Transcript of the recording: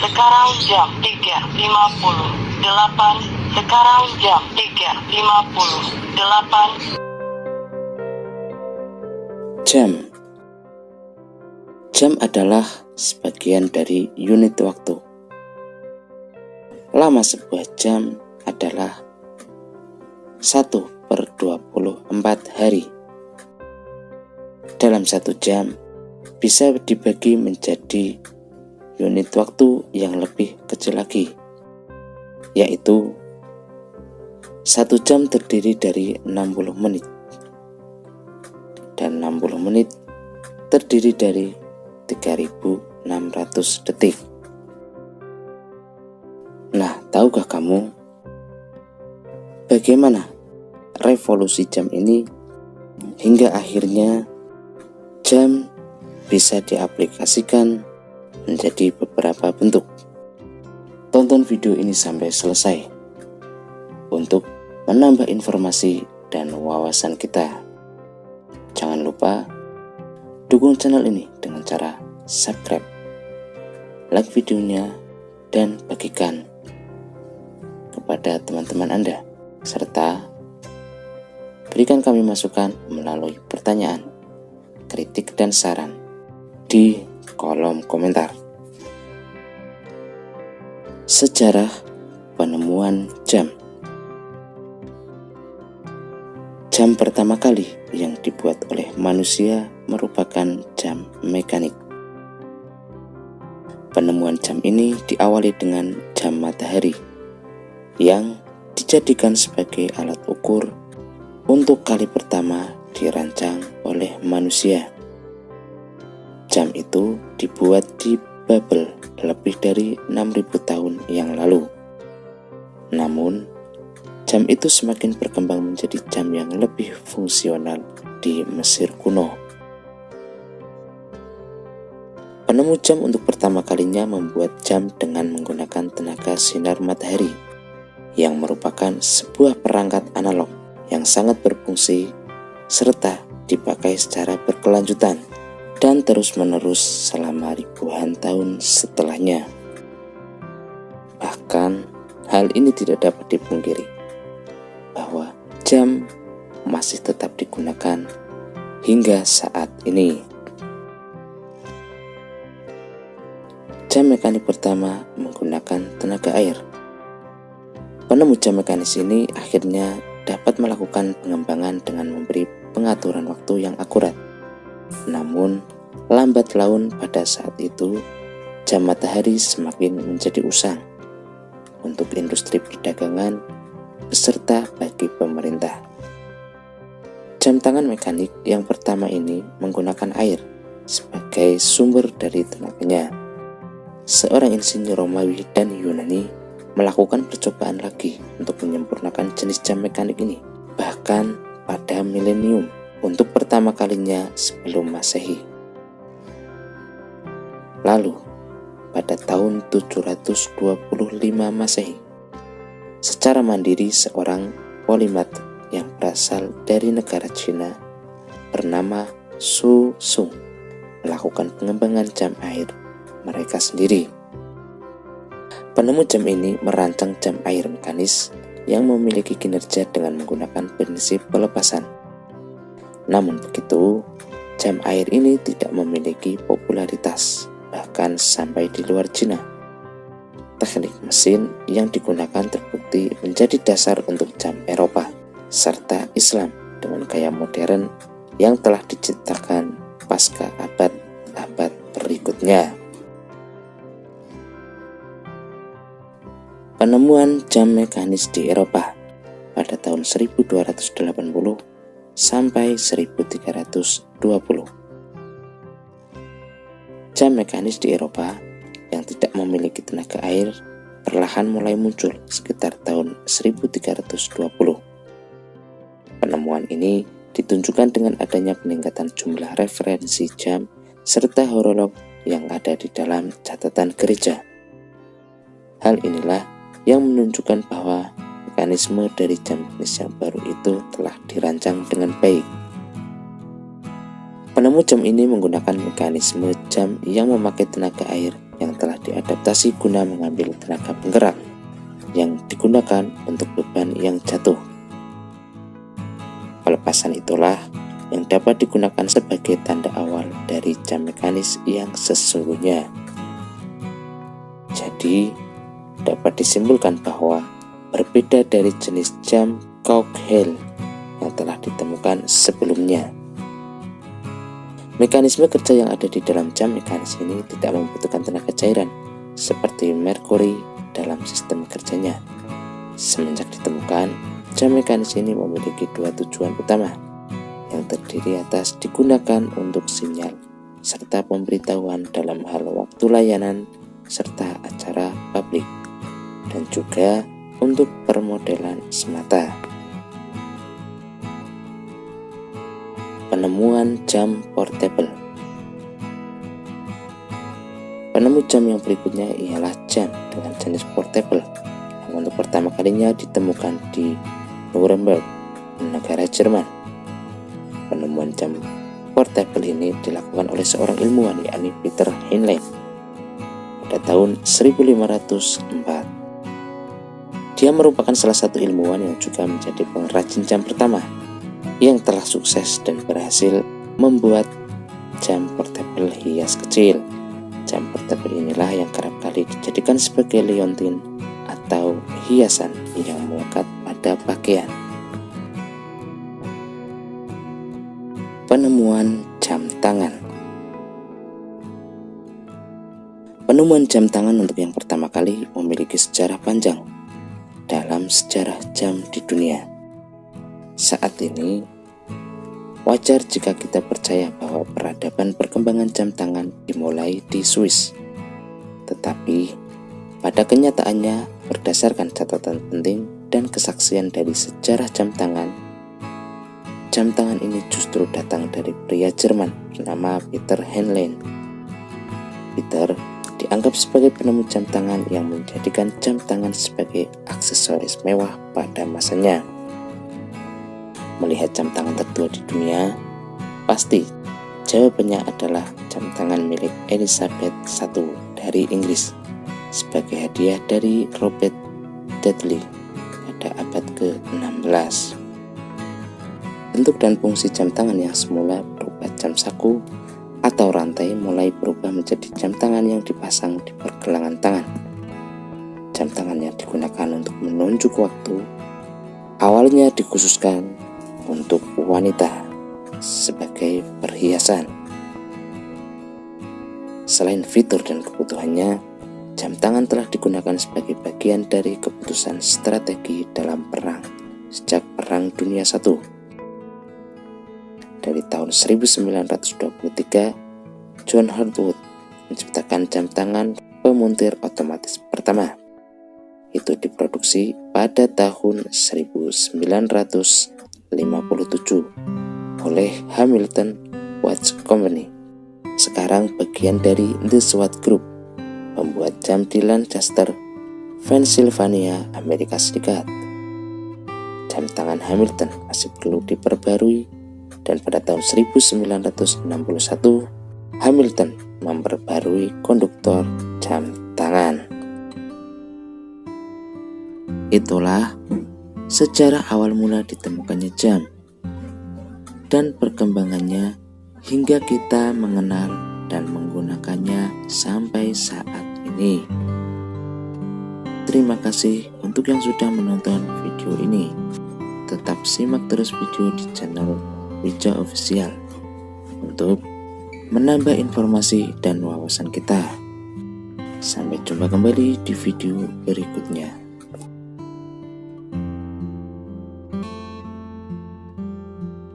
sekarang jam 3.58. Sekarang jam 3.58. Jam. Jam adalah sebagian dari unit waktu. Lama sebuah jam adalah 1/24 hari. Dalam 1 jam bisa dibagi menjadi unit waktu yang lebih kecil lagi, yaitu 1 jam terdiri dari 60 menit dan 60 menit terdiri dari 3.600 detik. Nah, tahukah kamu bagaimana revolusi jam ini hingga akhirnya jam bisa diaplikasikan menjadi beberapa bentuk? Tonton video ini sampai selesai untuk menambah informasi dan wawasan kita. Jangan lupa dukung channel ini dengan cara subscribe, like videonya, dan bagikan kepada teman-teman Anda, serta berikan kami masukan melalui pertanyaan, kritik, dan saran di kolom komentar. Sejarah penemuan jam. Jam pertama kali yang dibuat oleh manusia merupakan jam mekanik. Penemuan jam ini diawali dengan jam matahari yang dijadikan sebagai alat ukur untuk kali pertama dirancang oleh manusia. Jam itu dibuat di Babel lebih dari 6.000 tahun yang lalu. Namun, jam itu semakin berkembang menjadi jam yang lebih fungsional di Mesir kuno. Penemu jam untuk pertama kalinya membuat jam dengan menggunakan tenaga sinar matahari, yang merupakan sebuah perangkat analog yang sangat berfungsi serta dipakai secara berkelanjutan dan terus-menerus selama ribuan tahun setelahnya. Bahkan, hal ini tidak dapat dipungkiri bahwa jam masih tetap digunakan hingga saat ini. Jam mekanik pertama menggunakan tenaga air. Penemu jam mekanis ini akhirnya dapat melakukan pengembangan dengan memberi pengaturan waktu yang akurat. Namun, lambat laun pada saat itu, jam matahari semakin menjadi usang untuk industri perdagangan beserta bagi pemerintah. Jam tangan mekanik yang pertama ini menggunakan air sebagai sumber dari tenaganya. Seorang insinyur Romawi dan Yunani melakukan percobaan lagi untuk menyempurnakan jenis jam mekanik ini, bahkan pada milenium untuk pertama kalinya sebelum Masehi. Lalu, pada tahun 725 Masehi, secara mandiri seorang polimat yang berasal dari negara Cina bernama Su Sung melakukan pengembangan jam air mereka sendiri. Penemu jam ini merancang jam air mekanis yang memiliki kinerja dengan menggunakan prinsip pelepasan. Namun begitu, jam air ini tidak memiliki popularitas, bahkan sampai di luar Cina. Teknik mesin yang digunakan terbukti menjadi dasar untuk jam Eropa serta Islam dengan gaya modern yang telah diciptakan pasca abad-abad berikutnya. Penemuan jam mekanis di Eropa pada tahun 1280 sampai 1320. Jam mekanis di Eropa yang tidak memiliki tenaga air perlahan mulai muncul sekitar tahun 1320. Penemuan ini ditunjukkan dengan adanya peningkatan jumlah referensi jam serta horolog yang ada di dalam catatan gereja. Hal inilah yang menunjukkan bahwa mekanisme dari jam jenis yang baru itu telah dirancang dengan baik. Penemu jam ini menggunakan mekanisme jam yang memakai tenaga air yang telah diadaptasi guna mengambil tenaga penggerak yang digunakan untuk beban yang jatuh. Pelepasan itulah yang dapat digunakan sebagai tanda awal dari jam mekanis yang sesungguhnya. Jadi, dapat disimpulkan bahwa berbeda dari jenis jam Cocktail yang telah ditemukan sebelumnya. Mekanisme kerja yang ada di dalam jam mekanis ini tidak membutuhkan tenaga cairan seperti merkuri dalam sistem kerjanya. Semenjak ditemukan, jam mekanis ini memiliki dua tujuan utama yang terdiri atas digunakan untuk sinyal serta pemberitahuan dalam hal waktu layanan serta acara publik, dan juga untuk permodelan semata. Penemuan jam portable. Penemu jam yang berikutnya ialah jam dengan jenis portable yang untuk pertama kalinya ditemukan di Nuremberg, negara Jerman. Penemuan jam portable ini dilakukan oleh seorang ilmuwan, yakni Peter Heinlein, pada tahun 1504. Dia merupakan salah satu ilmuwan yang juga menjadi pengrajin jam pertama yang telah sukses dan berhasil membuat jam portable hias kecil. Jam portable inilah yang kerap kali dijadikan sebagai liontin atau hiasan yang melekat pada pakaian. Penemuan jam tangan. Penemuan jam tangan untuk yang pertama kali memiliki sejarah panjang dalam sejarah jam di dunia. Saat ini, wajar jika kita percaya bahwa peradaban perkembangan jam tangan dimulai di Swiss. Tetapi, pada kenyataannya, berdasarkan catatan penting dan kesaksian dari sejarah jam tangan ini justru datang dari pria Jerman bernama Peter Heinlein. Peter dianggap sebagai penemu jam tangan yang menjadikan jam tangan sebagai aksesoris mewah pada masanya. Melihat jam tangan tertua di dunia, pasti jawabannya adalah jam tangan milik Elizabeth I dari Inggris sebagai hadiah dari Robert Dudley pada abad ke-16. Bentuk dan fungsi jam tangan yang semula berupa jam saku atau rantai mulai berubah menjadi jam tangan yang dipasang di pergelangan tangan. Jam tangan yang digunakan untuk menunjuk waktu awalnya dikhususkan untuk wanita sebagai perhiasan. Selain fitur dan kebutuhannya, jam tangan telah digunakan sebagai bagian dari keputusan strategi dalam perang sejak Perang Dunia I. Dari tahun 1923, John Hartwood menciptakan jam tangan pemuntir otomatis pertama. Itu diproduksi pada tahun 1957 oleh Hamilton Watch Company, sekarang bagian dari The Swatch Group, pembuat jam di Lancaster, Pennsylvania, Amerika Serikat. Jam tangan Hamilton masih perlu diperbarui, dan pada tahun 1961 Hamilton memperbarui konduktor jam tangan. Itulah sejarah awal mula ditemukannya jam dan perkembangannya hingga kita mengenal dan menggunakannya sampai saat ini. Terima kasih untuk yang sudah menonton video ini. Tetap simak terus video di channel Wija Official untuk menambah informasi dan wawasan kita. Sampai jumpa kembali di video berikutnya.